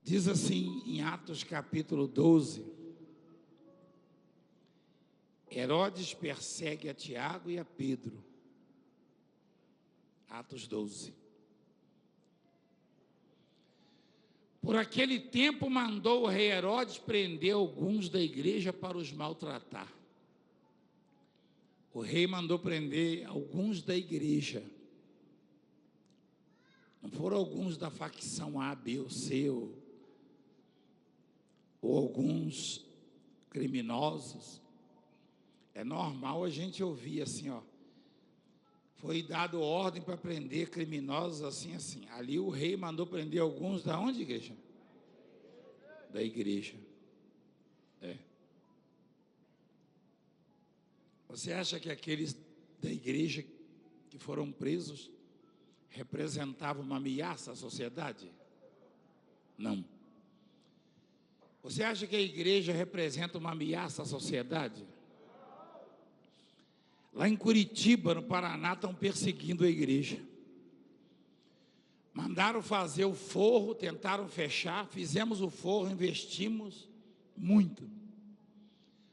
Diz assim em Atos capítulo 12, Herodes persegue a Tiago e a Pedro. Atos 12. Por aquele tempo mandou o rei Herodes prender alguns da igreja para os maltratar. O rei mandou prender alguns da igreja. Não foram alguns da facção A, B ou C, ou alguns criminosos. É normal a gente ouvir assim, ó. Foi dado ordem para prender criminosos assim, assim. Ali o rei mandou prender alguns da onde, igreja? Da igreja. Você acha que aqueles da igreja que foram presos representavam uma ameaça à sociedade? Não. Você acha que a igreja representa uma ameaça à sociedade? Lá em Curitiba, no Paraná, estão perseguindo a igreja. Mandaram fazer o forro, tentaram fechar, fizemos o forro, investimos muito.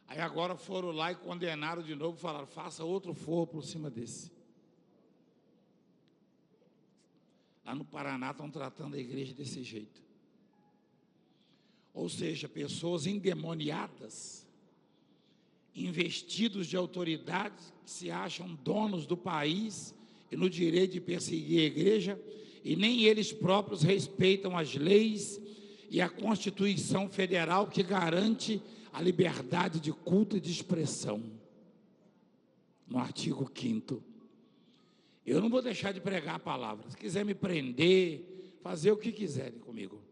Aí agora foram lá e condenaram de novo, falaram, faça outro forro por cima desse. Lá no Paraná estão tratando a igreja desse jeito. Ou seja, pessoas endemoniadas, investidos de autoridades, que se acham donos do país e no direito de perseguir a igreja, e nem eles próprios respeitam as leis e a Constituição Federal que garante a liberdade de culto e de expressão. No artigo 5º. Eu não vou deixar de pregar a palavra. Se quiser me prender, fazer o que quiserem comigo,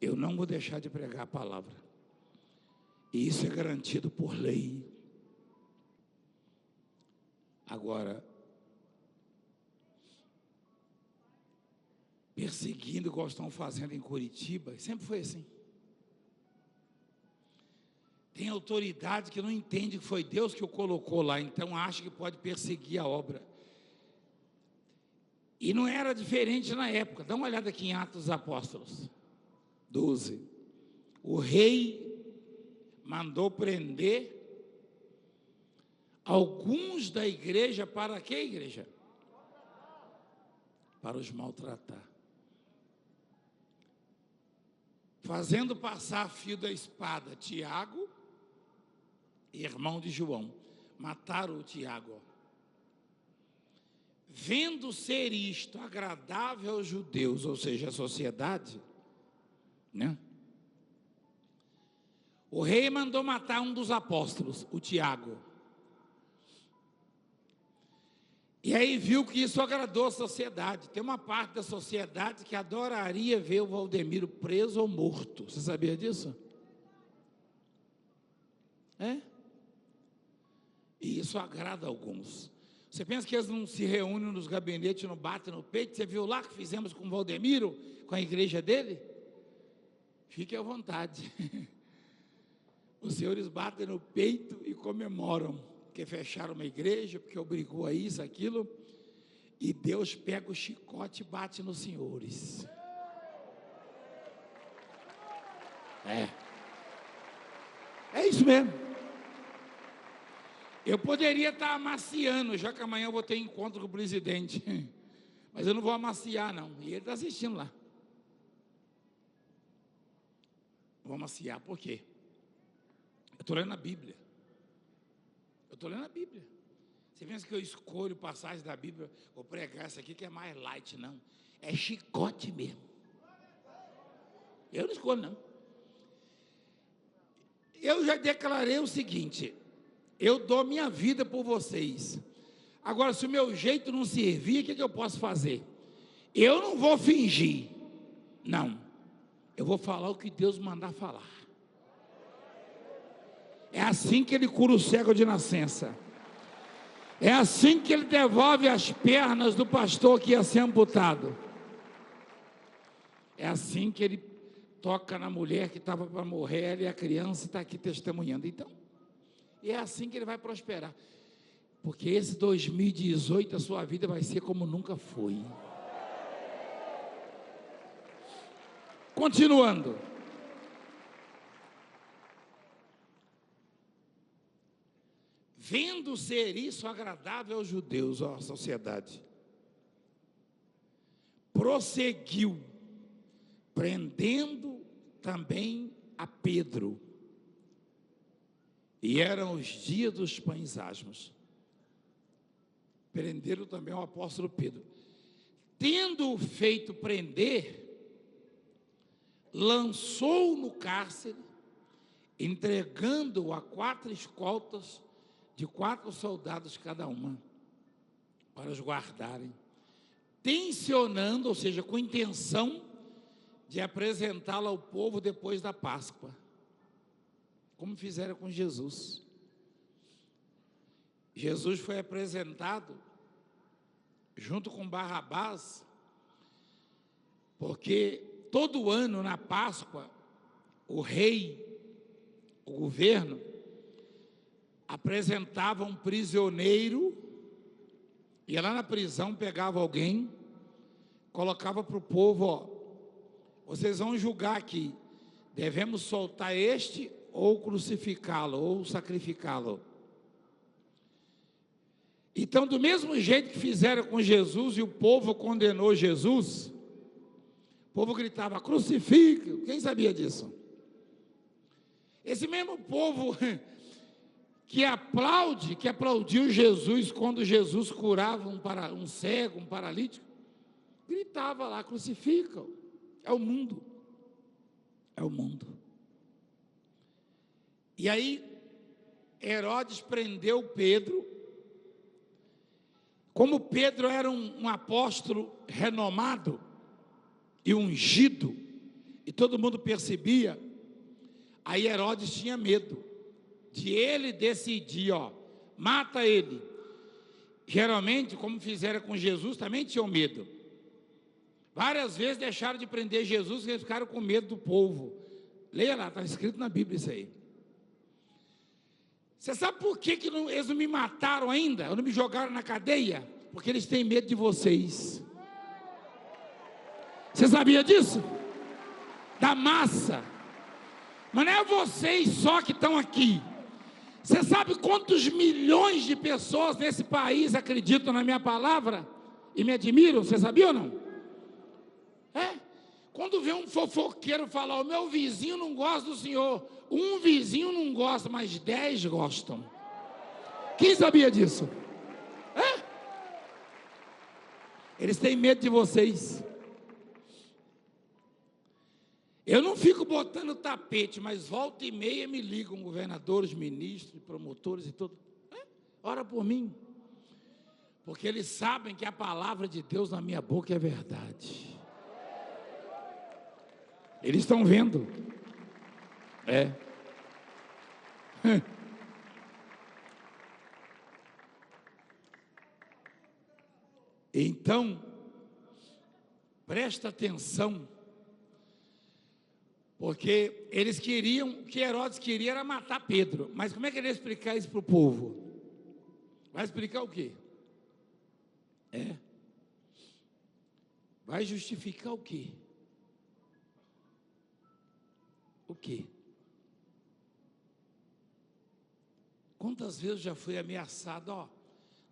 eu não vou deixar de pregar a palavra. E isso é garantido por lei. Agora, perseguindo, igual estão fazendo em Curitiba, sempre foi assim. Tem autoridade que não entende que foi Deus que o colocou lá, então acha que pode perseguir a obra. E não era diferente na época. Dá uma olhada aqui em Atos dos Apóstolos 12. O rei mandou prender alguns da igreja para que igreja? Para os maltratar. Fazendo passar fio da espada Tiago, irmão de João. Mataram o Tiago. Vendo ser isto agradável aos judeus, ou seja, a sociedade, né? O rei mandou matar um dos apóstolos, o Tiago. E aí viu que isso agradou a sociedade. Tem uma parte da sociedade que adoraria ver o Valdemiro preso ou morto. Você sabia disso? E isso agrada a alguns. Você pensa que eles não se reúnem nos gabinetes, não batem no peito? Você viu lá que fizemos com o Valdemiro, com a igreja dele? Fique à vontade. Os senhores batem no peito e comemoram, porque fecharam uma igreja, porque obrigou a isso, aquilo, e Deus pega o chicote e bate nos senhores. É isso mesmo. Eu poderia estar amaciando, já que amanhã eu vou ter encontro com o presidente, mas eu não vou amaciar não, e ele está assistindo lá. Não vou amaciar, por quê? Eu estou lendo a Bíblia. Você pensa que eu escolho passagens da Bíblia, vou pregar essa aqui que é mais light, não. É chicote mesmo. Eu não escolho, não. Eu já declarei o seguinte: eu dou minha vida por vocês. Agora, se o meu jeito não servir, o que eu posso fazer? Eu não vou fingir. Não. Eu vou falar o que Deus mandar falar. É assim que ele cura o cego de nascença. É assim que ele devolve as pernas do pastor que ia ser amputado. É assim que ele toca na mulher que estava para morrer, ela e a criança está aqui testemunhando. Então, e é assim que ele vai prosperar. Porque esse 2018 a sua vida vai ser como nunca foi. Continuando. Vendo ser isso agradável aos judeus, à sociedade, prosseguiu, prendendo também a Pedro. E eram os dias dos pães asmos. Prenderam também o apóstolo Pedro. Tendo-o feito prender, lançou-o no cárcere, entregando-o a 4 escoltas de 4 soldados cada uma, para os guardarem, tensionando, ou seja, com intenção de apresentá-lo ao povo depois da Páscoa, como fizeram com Jesus. Jesus foi apresentado junto com Barrabás, porque todo ano na Páscoa, o rei, o governo, apresentava um prisioneiro, ia lá na prisão, pegava alguém, colocava para o povo, ó, vocês vão julgar aqui, devemos soltar este ou crucificá-lo, ou sacrificá-lo. Então, do mesmo jeito que fizeram com Jesus e o povo condenou Jesus, o povo gritava, crucifica, quem sabia disso? Esse mesmo povo que aplaudiu Jesus quando Jesus curava um cego, um paralítico, gritava lá, crucificam. É o mundo. É o mundo. E aí, Herodes prendeu Pedro. Como Pedro era um apóstolo renomado e ungido, e todo mundo percebia, aí Herodes tinha medo de ele decidir, ó, mata ele. Geralmente, como fizeram com Jesus, também tinham medo. Várias vezes deixaram de prender Jesus, porque eles ficaram com medo do povo. Leia lá, está escrito na Bíblia isso aí. Você sabe por que eles não me mataram ainda? Ou não me jogaram na cadeia? Porque eles têm medo de vocês. Você sabia disso? Da massa. Mas não é vocês só que estão aqui. Você sabe quantos milhões de pessoas nesse país acreditam na minha palavra e me admiram? Você sabia ou não? É? Quando vê um fofoqueiro falar, o meu vizinho não gosta do senhor, um vizinho não gosta, mas 10 gostam. Quem sabia disso? É? Eles têm medo de vocês. Eu não fico botando tapete, mas volta e meia me ligam governadores, ministros, promotores e tudo. Ora por mim. Porque eles sabem que a palavra de Deus na minha boca é verdade. Eles estão vendo. É. Então, presta atenção. Porque eles queriam, o que Herodes queria era matar Pedro. Mas como é que ele ia explicar isso para o povo? Vai explicar o quê? Vai justificar o quê? O quê? Quantas vezes já fui ameaçado, ó,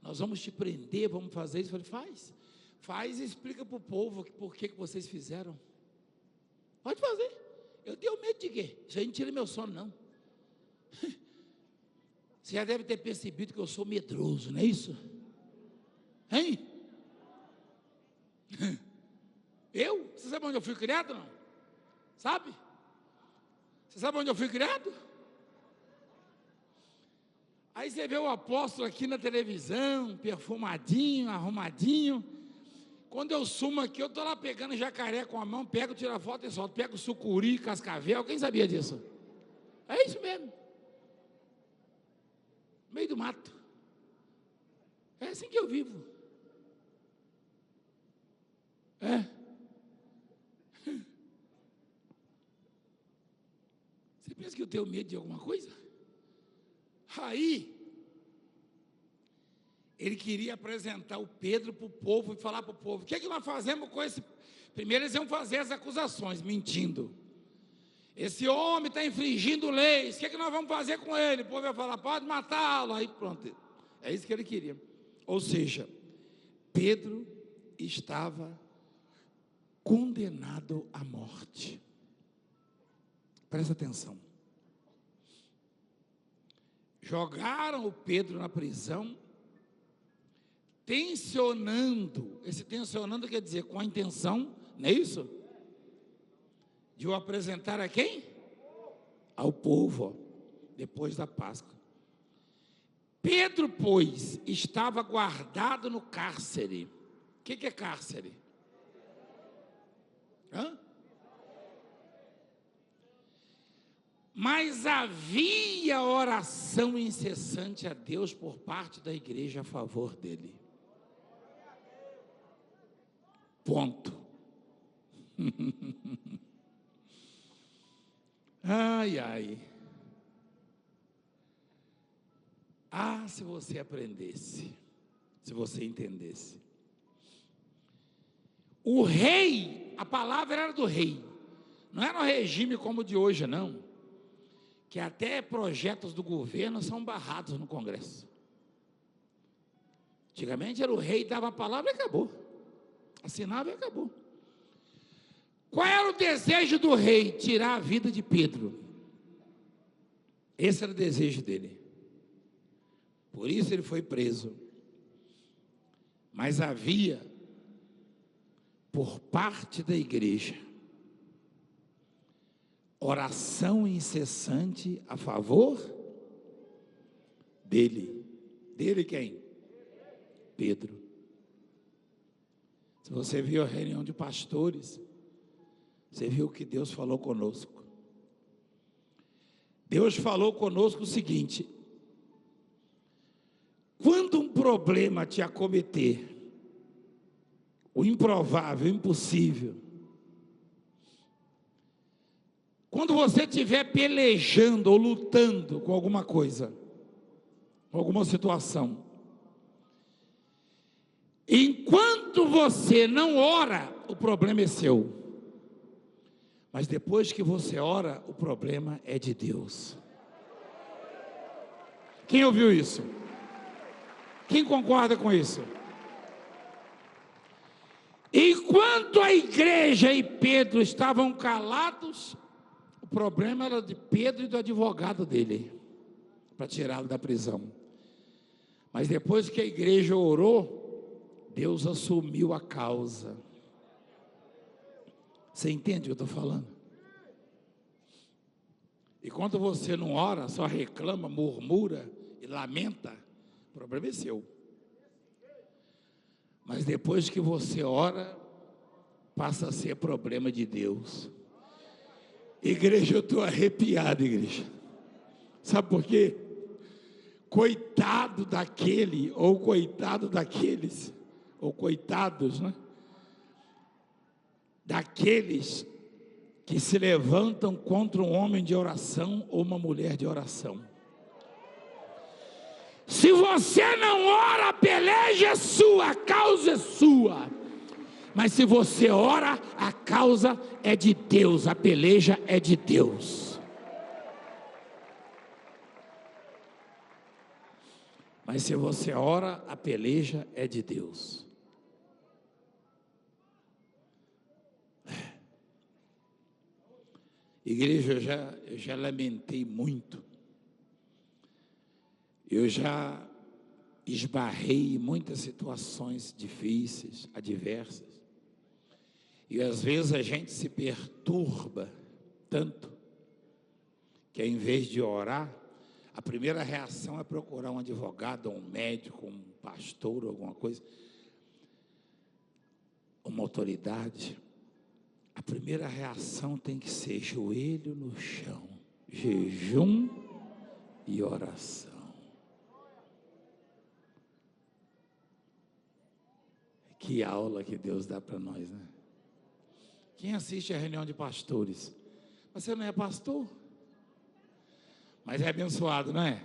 nós vamos te prender, vamos fazer isso. Eu falei, faz e explica para o povo por que vocês fizeram. Pode fazer. Eu tenho medo de quê? Isso aí não tira meu sono, não. Você já deve ter percebido que eu sou medroso, não é isso? Hein? Eu? Você sabe onde eu fui criado, não? Sabe? Você sabe onde eu fui criado? Aí você vê o apóstolo aqui na televisão, perfumadinho, arrumadinho. Quando eu sumo aqui, eu estou lá pegando jacaré com a mão, pego, tiro a foto e solto, pego sucuri, cascavel, quem sabia disso? É isso mesmo. No meio do mato. É assim que eu vivo. É. Você pensa que eu tenho medo de alguma coisa? Aí, ele queria apresentar o Pedro para o povo e falar para o povo: o que é que nós fazemos com esse? Primeiro eles iam fazer as acusações, mentindo. Esse homem está infringindo leis, o que é que nós vamos fazer com ele? O povo ia falar: pode matá-lo. Aí pronto, é isso que ele queria. Ou seja, Pedro estava condenado à morte. Presta atenção. Jogaram o Pedro na prisão, tensionando. Esse tensionando quer dizer com a intenção, não é isso? De o apresentar a quem? Ao povo, depois da Páscoa. Pedro, pois, estava guardado no cárcere. O que é cárcere? Hã? Mas havia oração incessante a Deus por parte da igreja a favor dele. Ponto. Ai, ai. Ah, se você aprendesse, se você entendesse. O rei, a palavra era do rei, não era um regime como o de hoje, não, que até projetos do governo são barrados no Congresso. Antigamente era o rei, dava a palavra e acabou, assinava e acabou. Qual era o desejo do rei? Tirar a vida de Pedro. Esse era o desejo dele. Por isso ele foi preso. Mas havia, por parte da igreja, oração incessante a favor dele. Dele quem? Pedro. Se você viu a reunião de pastores, você viu que Deus falou conosco. Deus falou conosco o seguinte: quando um problema te acometer, o improvável, o impossível, quando você estiver pelejando ou lutando com alguma coisa, com alguma situação, enquanto você não ora, o problema é seu. Mas depois que você ora, o problema é de Deus. Quem ouviu isso? Quem concorda com isso? Enquanto a igreja e Pedro estavam calados, o problema era de Pedro e do advogado dele, para tirá-lo da prisão. Mas depois que a igreja orou, Deus assumiu a causa. Você entende o que eu estou falando? E quando você não ora, só reclama, murmura e lamenta, o problema é seu. Mas depois que você ora, passa a ser problema de Deus. Igreja, eu estou arrepiado, igreja. Sabe por quê? Coitado daquele, ou coitado daqueles, ou coitados, né? Daqueles que se levantam contra um homem de oração ou uma mulher de oração. Se você não ora, a peleja é sua, a causa é sua. Mas se você ora, a causa é de Deus, a peleja é de Deus. Mas se você ora, a peleja é de Deus. Igreja, eu já lamentei muito. Eu já esbarrei em muitas situações difíceis, adversas. E às vezes a gente se perturba tanto, que ao invés de orar, a primeira reação é procurar um advogado, um médico, um pastor, alguma coisa, uma autoridade. A primeira reação tem que ser joelho no chão, jejum e oração. Que aula que Deus dá para nós, né? Quem assiste a reunião de pastores? Você não é pastor? Mas é abençoado, não é?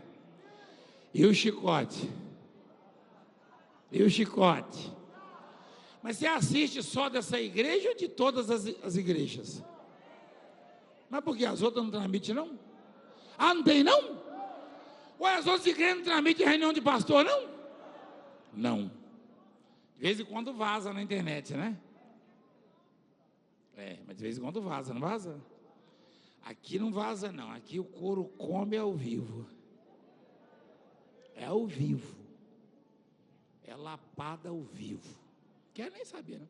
E o chicote? E o chicote. Mas você assiste só dessa igreja ou de todas as igrejas? Mas por que as outras não transmitem, não? Ah, não tem, não? Ué, as outras igrejas não transmitem reunião de pastor, não? Não. De vez em quando vaza na internet, né? Mas de vez em quando vaza, não vaza? Aqui não vaza, não. Aqui o couro come ao vivo. É ao vivo. É lapada ao vivo. Quer nem saber, não?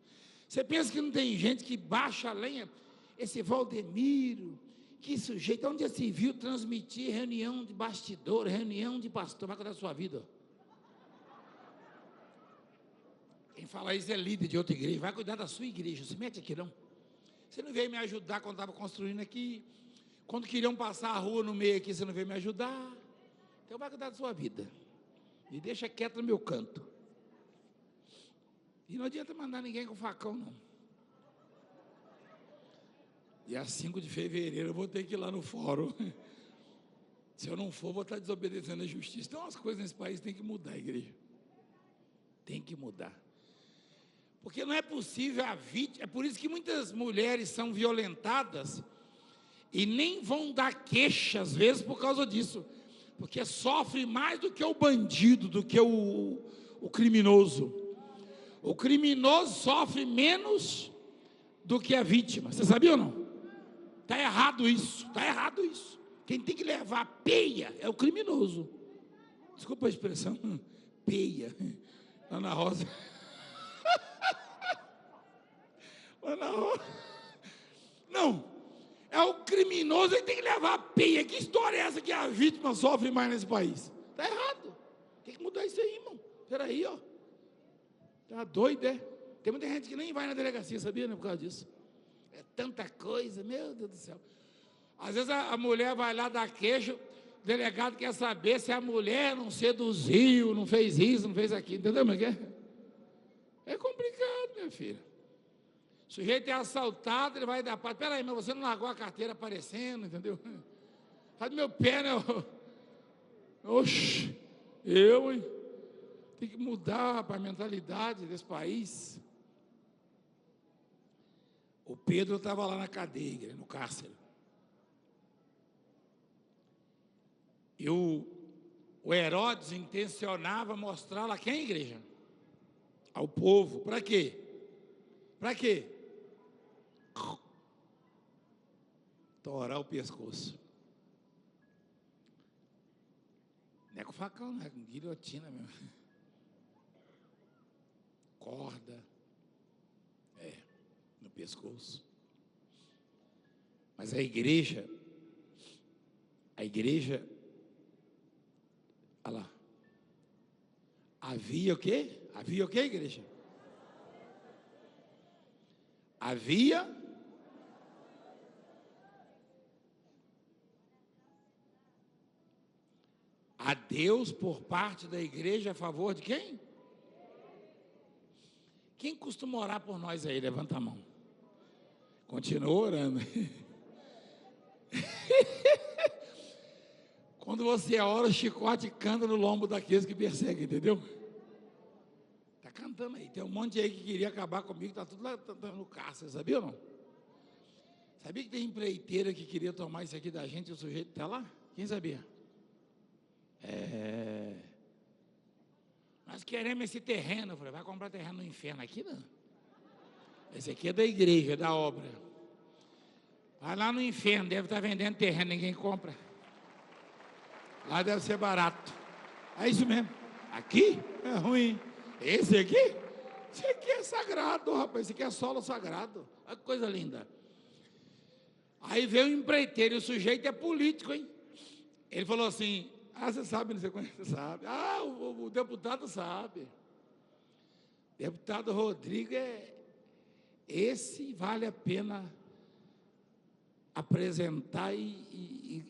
Você pensa que não tem gente que baixa a lenha? Esse Valdemiro, que sujeito, onde já se viu transmitir reunião de bastidor, reunião de pastor, vai cuidar da sua vida. Quem fala isso é líder de outra igreja, vai cuidar da sua igreja, se mete aqui não. Você não veio me ajudar quando estava construindo aqui, quando queriam passar a rua no meio aqui, você não veio me ajudar, então vai cuidar da sua vida, me deixa quieto no meu canto. E não adianta mandar ninguém com facão, não. E a 5 de fevereiro eu vou ter que ir lá no fórum. Se eu não for, vou estar desobedecendo a justiça. Então, as coisas nesse país têm que mudar, igreja. Tem que mudar. Porque não é possível a vítima. É por isso que muitas mulheres são violentadas e nem vão dar queixa, às vezes, por causa disso. Porque sofre mais do que o bandido, do que o criminoso. O criminoso sofre menos do que a vítima. Você sabia ou não? Está errado isso, está errado isso. Quem tem que levar a peia é o criminoso. Desculpa a expressão, peia. Ana Rosa. Ana Rosa. Não, é o criminoso que tem que levar a peia. Que história é essa que a vítima sofre mais nesse país? Está errado. Tem que mudar isso aí, irmão. Espera aí, ó. Está doido, é? Tem muita gente que nem vai na delegacia, sabia, né, por causa disso. É tanta coisa, meu Deus do céu. Às vezes a mulher vai lá dar queixa, o delegado quer saber se a mulher não seduziu, não fez isso, não fez aquilo, entendeu, meu quê? É complicado, minha filha. O sujeito é assaltado, ele vai dar paz. Peraí, mas você não largou a carteira aparecendo, entendeu? Faz do meu pé, né? Oxe, hein? Tem que mudar a mentalidade desse país. O Pedro estava lá na cadeia, no cárcere. E o Herodes intencionava mostrá-lo a quem, igreja? Ao povo. Para quê? Para quê? Torar o pescoço. Não é com facão, não é com guilhotina mesmo. Corda. No pescoço. Mas a igreja, olha lá, havia o quê? Havia o quê, igreja? Havia a Deus por parte da igreja a favor de quem? Quem costuma orar por nós aí? Levanta a mão. Continua orando. Quando você ora, o chicote canta no lombo daqueles que perseguem, entendeu? Está cantando aí. Tem um monte aí que queria acabar comigo, está tudo lá no cárcere, sabia ou não? Sabia que tem empreiteira que queria tomar isso aqui da gente e o sujeito está lá? Quem sabia? Nós queremos esse terreno. Eu falei, vai comprar terreno no inferno aqui, não? Esse aqui é da igreja, da obra. Vai lá no inferno, deve estar vendendo terreno, ninguém compra. Lá deve ser barato. É isso mesmo. Aqui é ruim. Esse aqui é sagrado, rapaz. Esse aqui é solo sagrado. Olha que coisa linda. Aí veio o empreiteiro, e o sujeito é político, hein? Ele falou assim, você sabe, não sei como você sabe. O deputado sabe. Deputado Rodrigo esse vale a pena apresentar e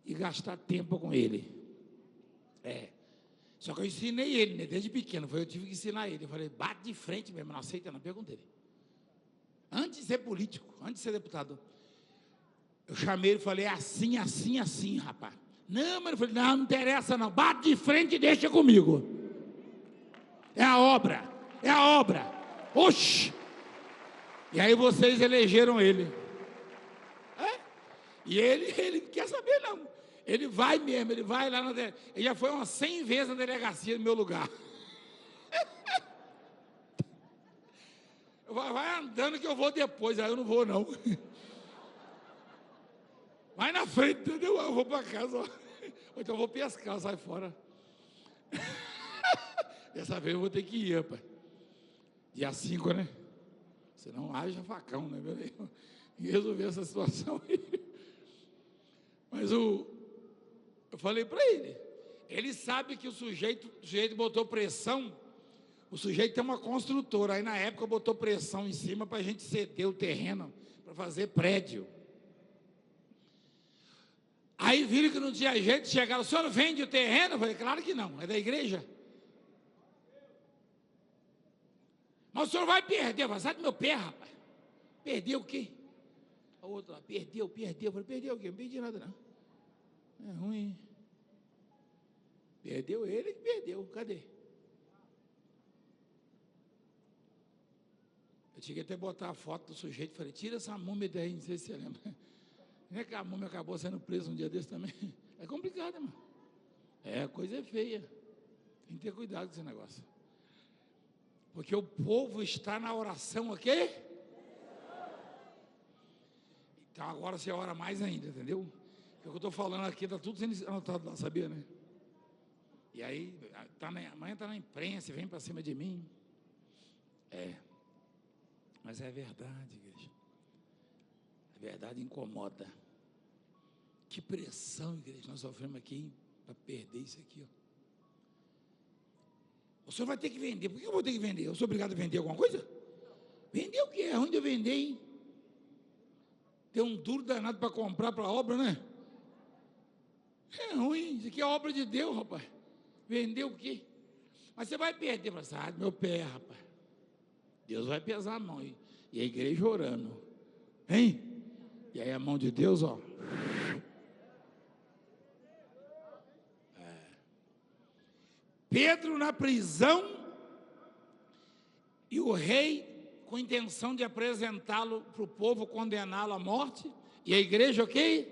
gastar tempo com ele. Só que eu ensinei ele, né, desde pequeno, eu tive que ensinar ele. Eu falei, bate de frente mesmo, não aceita não, pergunta ele. Antes de ser político, antes de ser deputado, eu chamei ele e falei, assim, assim, assim, rapaz. Não, mas eu falei, não interessa não, bate de frente e deixa comigo. É a obra. É a obra. Oxi! E aí vocês elegeram ele. É? E ele não quer saber, não. Ele vai mesmo, ele vai lá na delegacia. Ele já foi umas 100 vezes na delegacia no meu lugar. Vai andando que eu vou depois, aí eu não vou, não. Vai na frente, entendeu? Eu vou para casa, ó. Ou então eu vou pescar, sai fora. Dessa vez eu vou ter que ir, rapaz. Dia 5, né? Senão haja facão, né, meu Deus? E resolver essa situação aí. Mas eu falei para ele sabe que o sujeito botou pressão, o sujeito tem uma construtora, aí na época botou pressão em cima para a gente ceder o terreno, para fazer prédio. Aí viram que não tinha jeito, chegaram, o senhor vende o terreno? Eu falei, claro que não, é da igreja. Mas o senhor vai perder. Eu falei, sai do meu pé, rapaz. Perdeu o quê? O outro lá, perdeu. Eu falei, perdeu o quê? Não perdi nada, não. É ruim. Perdeu ele, perdeu. Cadê? Eu cheguei até a botar a foto do sujeito. Falei, tira essa múmia daí, não sei se você lembra. Não é que a múmia acabou sendo presa um dia desse também? É complicado, mano. A coisa é feia. Tem que ter cuidado com esse negócio. Porque o povo está na oração aqui. Então agora você ora mais ainda, entendeu? O que eu estou falando aqui está tudo sendo anotado lá, sabia, né? E aí, amanhã está na imprensa, vem para cima de mim. Mas é verdade, igreja. A verdade incomoda. Que pressão, igreja, nós sofremos aqui para perder isso aqui, ó. O senhor vai ter que vender. Por que eu vou ter que vender? Eu sou obrigado a vender alguma coisa? Vender o quê? É ruim de eu vender, hein? Tem um duro danado para comprar para a obra, né? É ruim. Isso aqui é obra de Deus, rapaz. Vender o quê? Mas você vai perder. Sai do meu pé, rapaz. Deus vai pesar a mão. E a igreja orando. Hein? E aí a mão de Deus, ó. Pedro na prisão e o rei com intenção de apresentá-lo para o povo, condená-lo à morte. E a igreja o quê?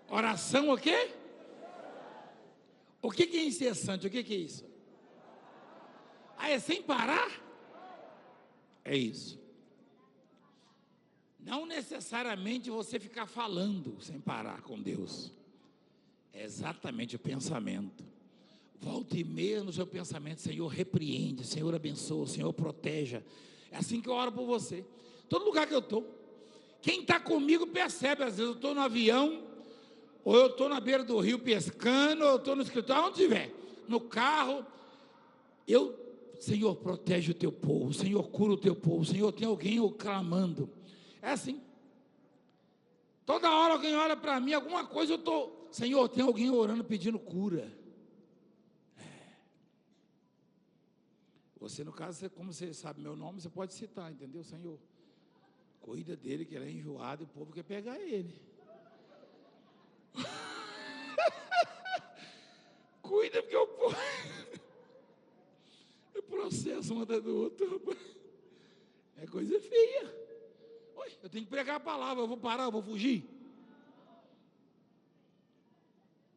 Oração o quê? O que é incessante? O que é isso? É sem parar? É isso. Não necessariamente você ficar falando sem parar com Deus. É exatamente o pensamento. Volte e meia no seu pensamento, Senhor, repreende, Senhor, abençoa, Senhor, proteja. É assim que eu oro por você. Todo lugar que eu estou. Quem está comigo percebe, às vezes eu estou no avião, ou eu estou na beira do rio pescando, ou eu estou no escritório, onde estiver, no carro, Senhor, protege o teu povo, Senhor, cura o teu povo, Senhor, tem alguém clamando. É assim. Toda hora alguém olha para mim, alguma coisa eu estou, Senhor, tem alguém orando pedindo cura. Você, no caso, como você sabe meu nome, você pode citar, entendeu, Senhor? Cuida dele, que ele é enjoado e o povo quer pegar ele. Cuida, porque o povo é processo um atrás do outro, rapaz. É coisa feia. Oi, eu tenho que pregar a palavra, eu vou parar, eu vou fugir.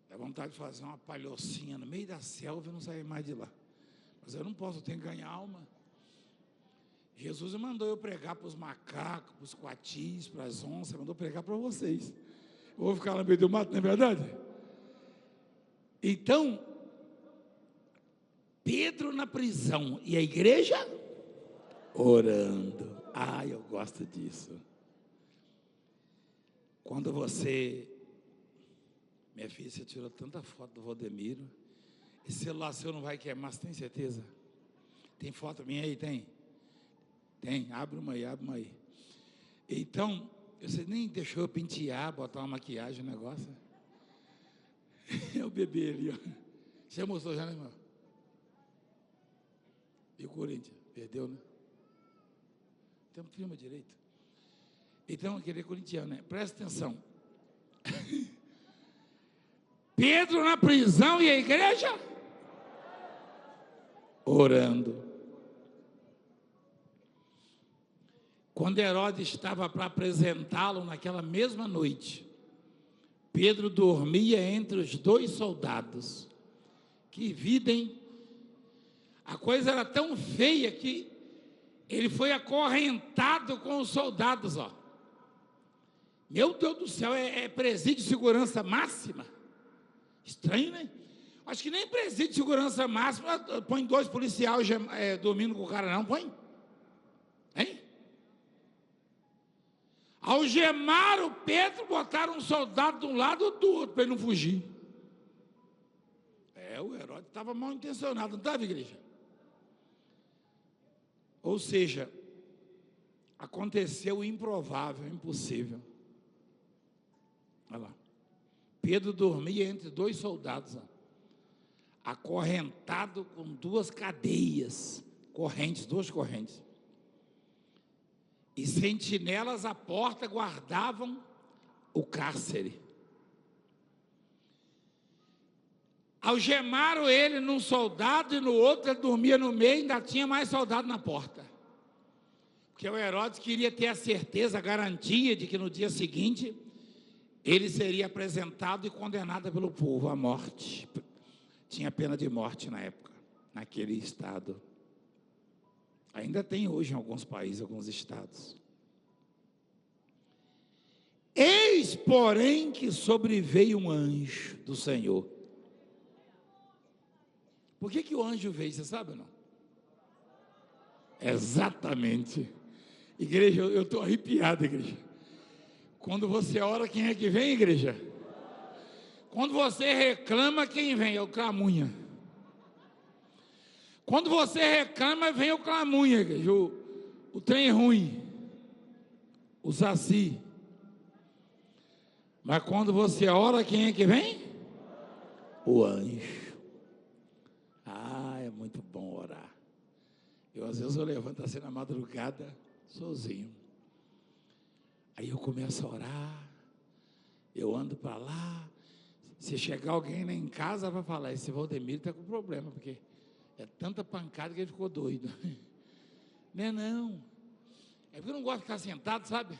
Dá vontade de fazer uma palhocinha no meio da selva e não sair mais de lá. Mas eu não posso, eu tenho que ganhar alma. Jesus mandou eu pregar para os macacos, para os coatis, para as onças, mandou pregar para vocês. Eu vou ficar lá no meio do mato, não é verdade? Então, Pedro na prisão e a igreja orando. Eu gosto disso. Quando minha filha, você tirou tanta foto do Valdemiro. Esse celular seu não vai queimar, você tem certeza? Tem foto minha aí? Tem? Tem, abre uma aí. Então, você nem deixou eu pentear, botar uma maquiagem, um negócio. É o bebê ali, ó. Você mostrou já, né, irmão? E o Corinthians? Perdeu, né? Então, filma direito. Então, aquele corintiano, né? Presta atenção. Pedro na prisão e a igreja? orando. Quando Herodes estava para apresentá-lo naquela mesma noite, Pedro dormia entre os dois soldados. Que vida, hein? A coisa era tão feia que ele foi acorrentado com os soldados, ó. Meu Deus do céu, é presídio de segurança máxima? Estranho, né? Acho que nem presídio de segurança máxima põe dois policiais dormindo com o cara, não põe? Hein? Algemaram o Pedro, botaram um soldado de um lado ou do outro para ele não fugir. O Herodes estava mal intencionado, não estava, igreja? Ou seja, aconteceu o improvável, o impossível. Olha lá. Pedro dormia entre dois soldados, ó, acorrentado com duas cadeias, duas correntes. E sentinelas à porta guardavam o cárcere. Algemaram ele num soldado e no outro ele dormia no meio, ainda tinha mais soldado na porta. Porque o Herodes queria ter a certeza, a garantia de que no dia seguinte ele seria apresentado e condenado pelo povo à morte. Tinha pena de morte na época, naquele estado. Ainda tem hoje em alguns países, alguns estados. Eis, porém, que sobreveio um anjo do Senhor. Por que o anjo veio, você sabe ou não? Exatamente. Igreja, eu estou arrepiado, igreja. Quando você ora, quem é que vem, igreja? Quando você reclama, quem vem? É o Cramunha. Quando você reclama, vem o Cramunha, igreja. O trem ruim. O Saci. Mas quando você ora, quem é que vem? O anjo. É muito bom orar. Às vezes eu levanto assim na madrugada, sozinho. Aí eu começo a orar, eu ando para lá. Se chegar alguém lá em casa, vai falar: esse Valdemiro está com problema, porque é tanta pancada que ele ficou doido. Não. É porque eu não gosto de ficar sentado, sabe?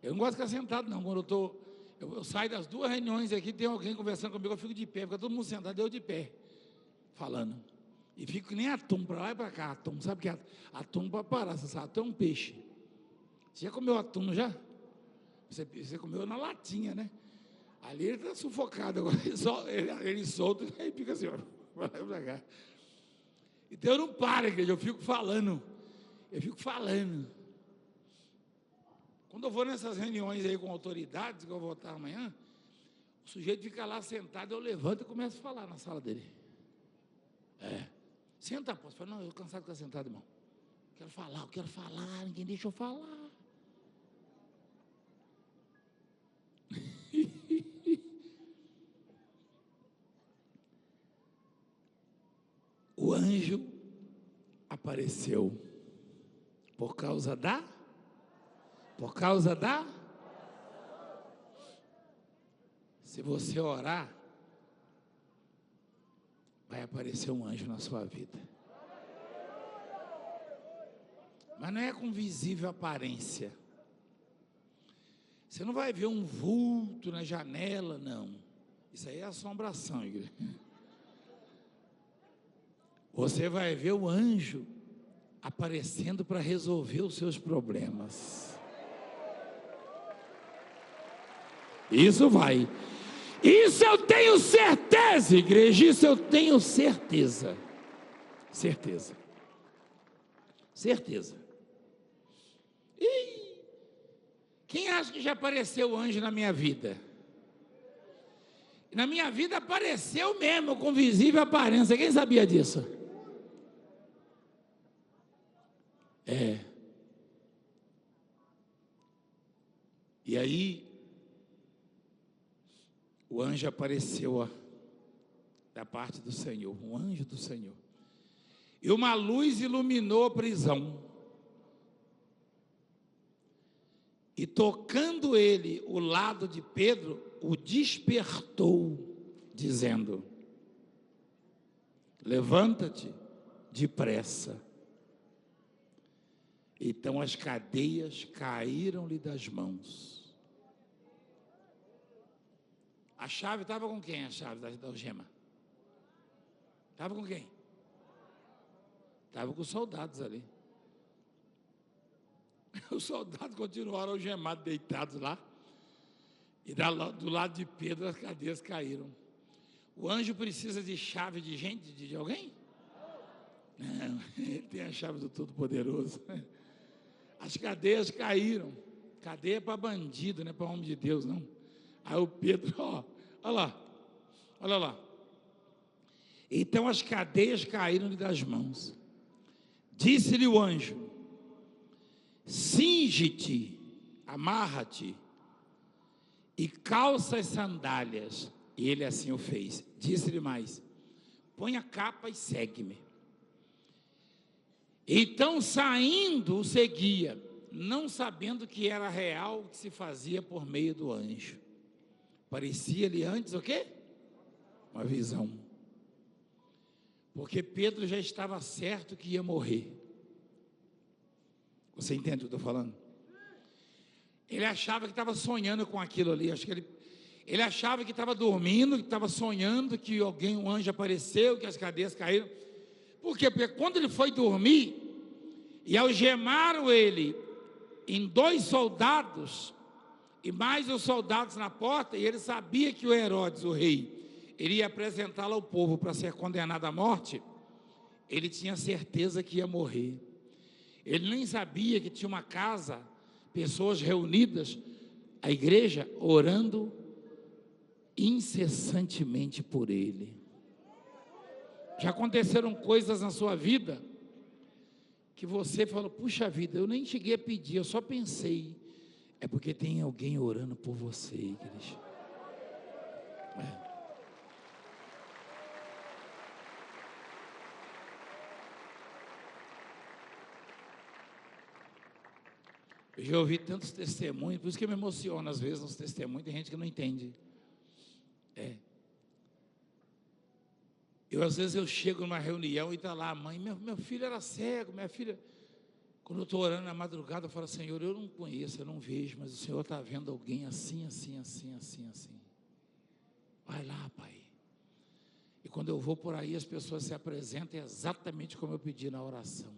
Eu não gosto de ficar sentado, não. Quando eu saio das duas reuniões aqui, tem alguém conversando comigo, eu fico de pé, fica todo mundo sentado, eu de pé, falando. E fico que nem atum, para lá e para cá. Atum, sabe que atum para parar, você sabe, atum é um peixe. Você já comeu atum, já? Você comeu na latinha, né? Ali ele está sufocado, agora ele solta e aí fica assim, ó, para lá e para cá. Então eu não paro, igreja, eu fico falando. Quando eu vou nessas reuniões aí com autoridades, que eu vou estar amanhã, o sujeito fica lá sentado, eu levanto e começo a falar na sala dele. Senta, apóstolo. Eu falo: não, eu estou cansado de ficar sentado, irmão. Eu quero falar, ninguém deixa eu falar. O anjo apareceu por causa da se você orar, vai aparecer um anjo na sua vida. Mas não é com visível aparência. Você não vai ver um vulto na janela, não. Isso aí é assombração, igreja. Você vai ver o anjo aparecendo para resolver os seus problemas. Isso vai. Isso eu tenho certeza, igreja. Isso eu tenho certeza. Certeza. E quem acha que já apareceu anjo na minha vida? Na minha vida apareceu mesmo, com visível aparência. Quem sabia disso? E aí, o anjo apareceu da parte do Senhor, um anjo do Senhor. E uma luz iluminou a prisão. E tocando ele o lado de Pedro, o despertou, dizendo: levanta-te depressa. Então as cadeias caíram-lhe das mãos. A chave estava com quem? A chave da algema? Estava com quem? Estava com os soldados ali. Os soldados continuaram algemados, deitados lá. E do lado de Pedro as cadeias caíram. O anjo precisa de chave de gente, de alguém? Não, ele tem a chave do Todo-Poderoso. As cadeias caíram. Cadeia para bandido, não é para homem de Deus, não. Aí o Pedro, olha lá. Então as cadeias caíram-lhe das mãos. Disse-lhe o anjo: cinge-te, amarra-te e calça as sandálias. E ele assim o fez. Disse-lhe mais: põe a capa e segue-me. Então, saindo, o seguia, não sabendo que era real o que se fazia por meio do anjo. Parecia-lhe antes o quê? Uma visão. Porque Pedro já estava certo que ia morrer. Você entende o que eu estou falando? Ele achava que estava sonhando com aquilo ali. Acho que ele achava que estava dormindo, que estava sonhando, que um anjo apareceu, que as cadeias caíram. Por quê? Porque quando ele foi dormir e algemaram ele em 2 soldados e mais os soldados na porta, e ele sabia que o Herodes, o rei, iria apresentá-lo ao povo para ser condenado à morte, ele tinha certeza que ia morrer. Ele nem sabia que tinha uma casa, pessoas reunidas, a igreja, orando incessantemente por ele. Já aconteceram coisas na sua vida que você falou: puxa vida, eu nem cheguei a pedir, eu só pensei. É porque tem alguém orando por você, igreja. Eu já ouvi tantos testemunhos, por isso que eu me emociono às vezes nos testemunhos, tem gente que não entende. Às vezes eu chego numa reunião e está lá a mãe: meu filho era cego, minha filha. Quando eu estou orando na madrugada, eu falo: Senhor, eu não conheço, eu não vejo, mas o Senhor está vendo alguém assim. Vai lá, Pai. E quando eu vou por aí, as pessoas se apresentam exatamente como eu pedi na oração.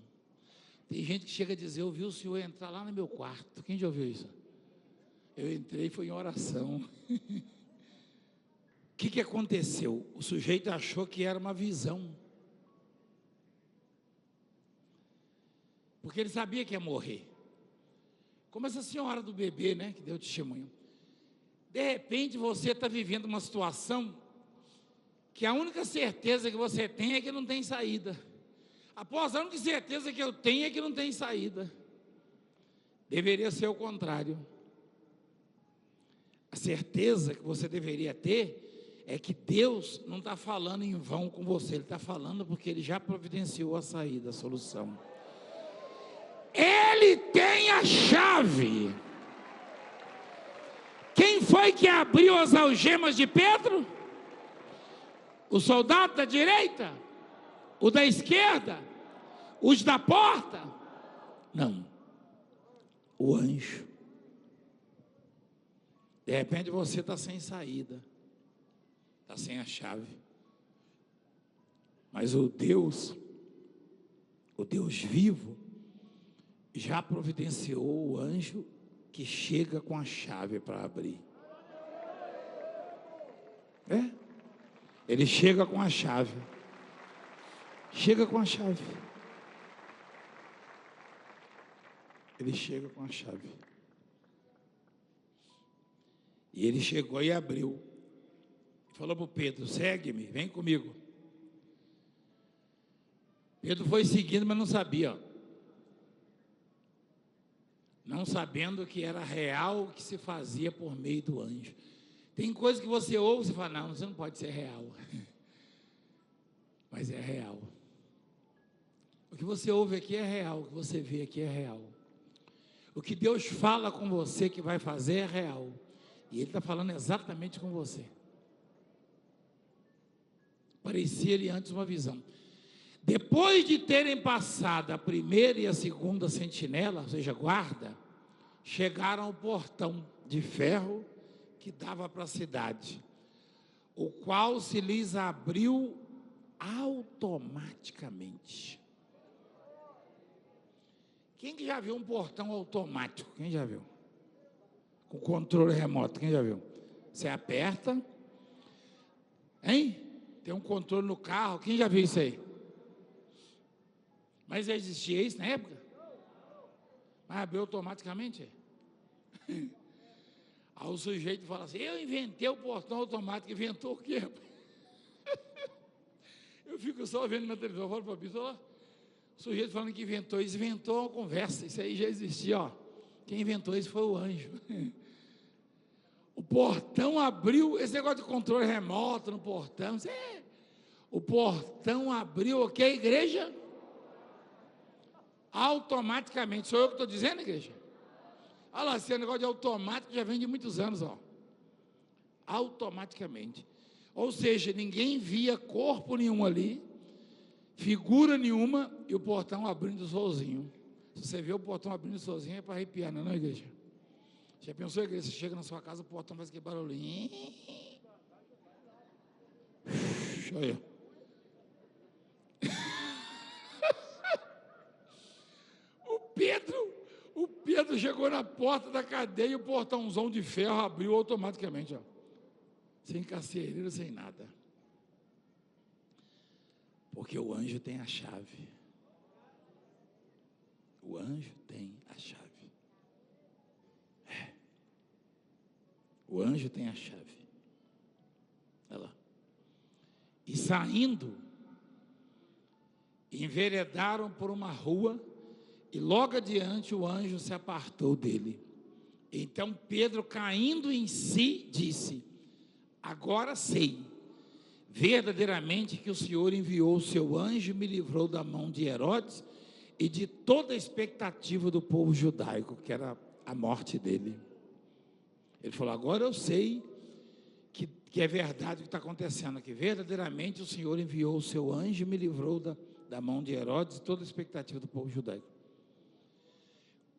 Tem gente que chega a dizer: eu vi o Senhor entrar lá no meu quarto. Quem já ouviu isso? Eu entrei e foi em oração. O que aconteceu? O sujeito achou que era uma visão. Porque ele sabia que ia morrer. Como essa senhora do bebê, né, que deu testemunho. De repente você está vivendo uma situação que a única certeza que você tem é que não tem saída. Após a única certeza que eu tenho é que não tem saída. Deveria ser o contrário. A certeza que você deveria ter é que Deus não está falando em vão com você, Ele está falando porque Ele já providenciou a saída, a solução. Ele tem a chave. Quem foi que abriu as algemas de Pedro? O soldado da direita? O da esquerda? Os da porta? Não. O anjo. De repente você está sem saída. Está sem a chave. Mas o Deus vivo, já providenciou o anjo que chega com a chave para abrir. Ele chega com a chave. Chega com a chave. Ele chega com a chave. E ele chegou e abriu. Falou para o Pedro: segue-me, vem comigo. Pedro foi seguindo, mas não sabia. Não sabendo que era real o que se fazia por meio do anjo. Tem coisa que você ouve e fala: não, você não pode ser real. Mas é real. O que você ouve aqui é real, o que você vê aqui é real. O que Deus fala com você que vai fazer é real. E Ele está falando exatamente com você. Parecia-lhe antes uma visão. Depois de terem passado a primeira e a segunda sentinela, ou seja, guarda, chegaram ao portão de ferro que dava para a cidade, o qual se lhes abriu automaticamente. Quem que já viu um portão automático? Quem já viu? Com controle remoto, quem já viu? Você aperta, hein? Tem um controle no carro, quem já viu isso aí? Mas existia isso na época? Mas abriu automaticamente? Aí o sujeito fala assim, eu inventei o portão automático. Inventou o quê? Eu fico só vendo na televisão, falo para a pessoa, o sujeito falando que inventou isso, inventou uma conversa, isso aí já existia, ó. Quem inventou isso foi o anjo. O portão abriu, esse negócio de controle remoto no portão, o portão abriu, ok, igreja? Automaticamente, sou eu que estou dizendo, igreja? Olha lá, esse negócio de automático já vem de muitos anos, ó. Automaticamente. Ou seja, ninguém via corpo nenhum ali, figura nenhuma, e o portão abrindo sozinho. Se você vê o portão abrindo sozinho, é para arrepiar, não é, igreja? Já pensou, igreja? Você chega na sua casa, o portão faz aquele barulhinho. Olha. O Pedro chegou na porta da cadeia e o portãozão de ferro abriu automaticamente, ó. Sem carcereiro, sem nada. Porque o anjo tem a chave. O anjo tem a chave. O anjo tem a chave. Olha lá. E saindo, enveredaram por uma rua, e logo adiante o anjo se apartou dele. Então Pedro, caindo em si, disse, agora sei, verdadeiramente que o Senhor enviou o seu anjo e me livrou da mão de Herodes e de toda a expectativa do povo judaico, que era a morte dele. Ele falou, agora eu sei que é verdade o que está acontecendo aqui, verdadeiramente o Senhor enviou o seu anjo e me livrou da mão de Herodes e toda a expectativa do povo judaico.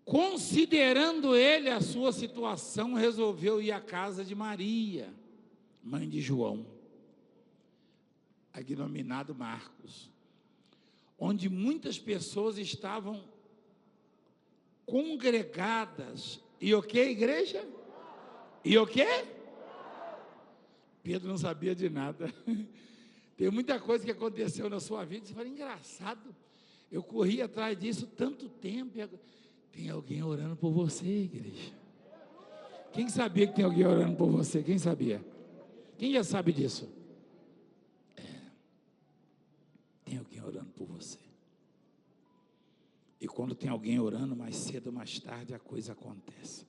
Considerando ele a sua situação, resolveu ir à casa de Maria, mãe de João, denominado Marcos, onde muitas pessoas estavam congregadas. E o que, igreja? E o que? Pedro não sabia de nada. Tem muita coisa que aconteceu na sua vida, você fala, engraçado, eu corri atrás disso tanto tempo, e tem alguém orando por você, igreja. Quem sabia que tem alguém orando por você? Quem sabia? Quem já sabe disso? Tem alguém orando por você. E quando tem alguém orando, mais cedo ou mais tarde a coisa acontece.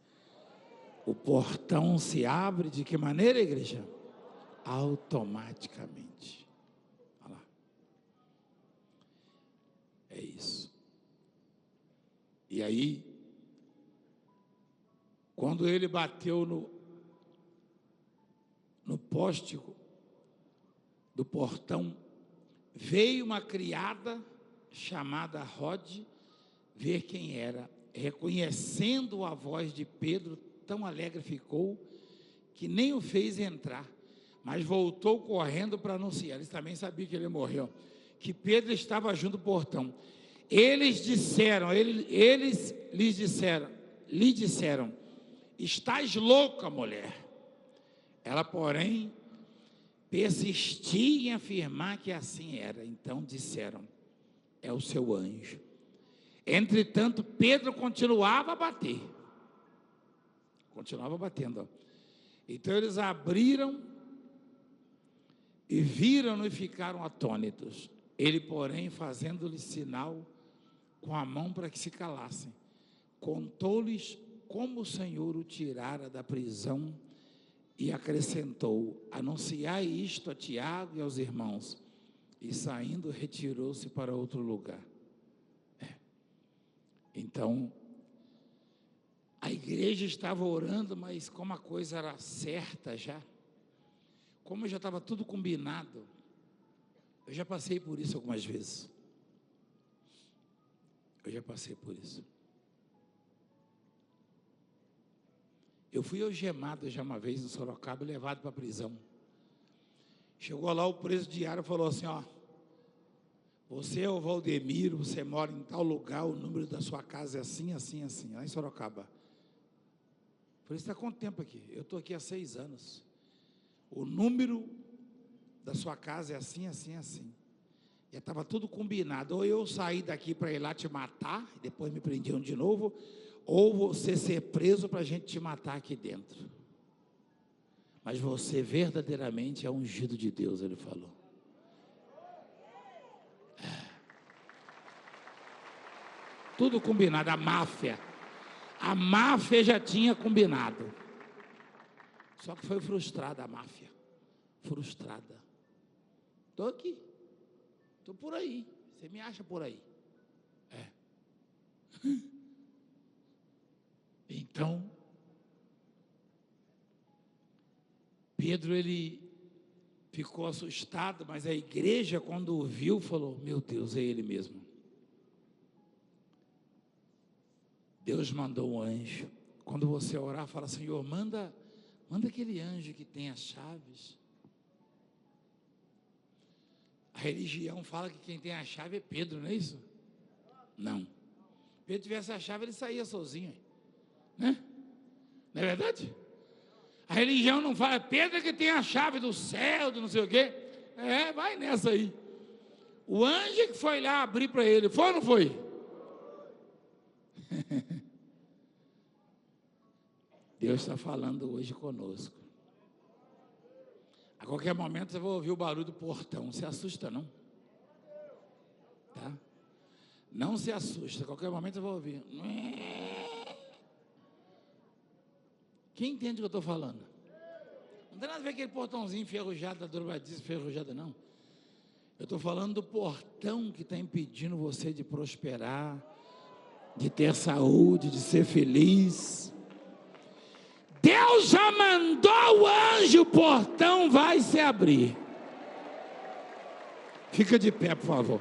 O portão se abre de que maneira, igreja? Automaticamente. Olha lá. É isso. E aí, quando ele bateu no poste do portão, veio uma criada chamada Rode ver quem era. Reconhecendo a voz de Pedro, tão alegre ficou que nem o fez entrar, mas voltou correndo para anunciar. Eles também sabiam que ele morreu, que Pedro estava junto do portão. Eles lhe disseram, estás louca, mulher. Ela, porém, persistia em afirmar que assim era. Então disseram, é o seu anjo. Entretanto, Pedro continuava a bater. Continuava batendo. Então eles abriram e viram-no e ficaram atônitos. Ele, porém, fazendo-lhe sinal com a mão para que se calassem, contou-lhes como o Senhor o tirara da prisão e acrescentou, anunciai isto a Tiago e aos irmãos. E saindo, retirou-se para outro lugar. Então, a igreja estava orando, mas como a coisa era certa já, como já estava tudo combinado, eu já passei por isso algumas vezes. Eu já passei por isso. Eu fui algemado já uma vez em Sorocaba e levado para a prisão. Chegou lá o presidiário e falou assim, ó, você é o Valdemiro, você mora em tal lugar, o número da sua casa é assim, assim, assim, lá em Sorocaba. Por isso está quanto tempo aqui? Eu estou aqui há 6 anos. O número da sua casa é assim, assim, assim. Já estava tudo combinado. Ou eu sair daqui para ir lá te matar, e depois me prendiam de novo, ou você ser preso para a gente te matar aqui dentro. Mas você verdadeiramente é ungido de Deus, ele falou. Tudo combinado, a máfia. A máfia já tinha combinado. Só que foi frustrada a máfia. Frustrada. Estou aqui. Estou por aí. Você me acha por aí. Então, Pedro, ele ficou assustado, mas a igreja, quando o viu, falou, meu Deus, é ele mesmo. Deus mandou um anjo. Quando você orar, fala, Senhor, manda aquele anjo que tem as chaves. A religião fala que quem tem a chave é Pedro, não é isso? Não. Se Pedro tivesse a chave, ele saía sozinho, né? Não é verdade? A religião não fala, Pedro é que tem a chave do céu, do não sei o quê. Vai nessa aí. O anjo é que foi lá abrir para ele, foi ou não foi? Deus está falando hoje conosco. A qualquer momento você vai ouvir o barulho do portão. Não se assusta não, tá? Não se assusta. A qualquer momento você vai ouvir. Quem entende o que eu estou falando? Não tem nada a ver com aquele portãozinho enferrujado, da dobradiça enferrujada, não. Eu estou falando do portão que está impedindo você de prosperar, de ter saúde, de ser feliz. Deus já mandou o anjo, o portão vai se abrir. Fica de pé, por favor.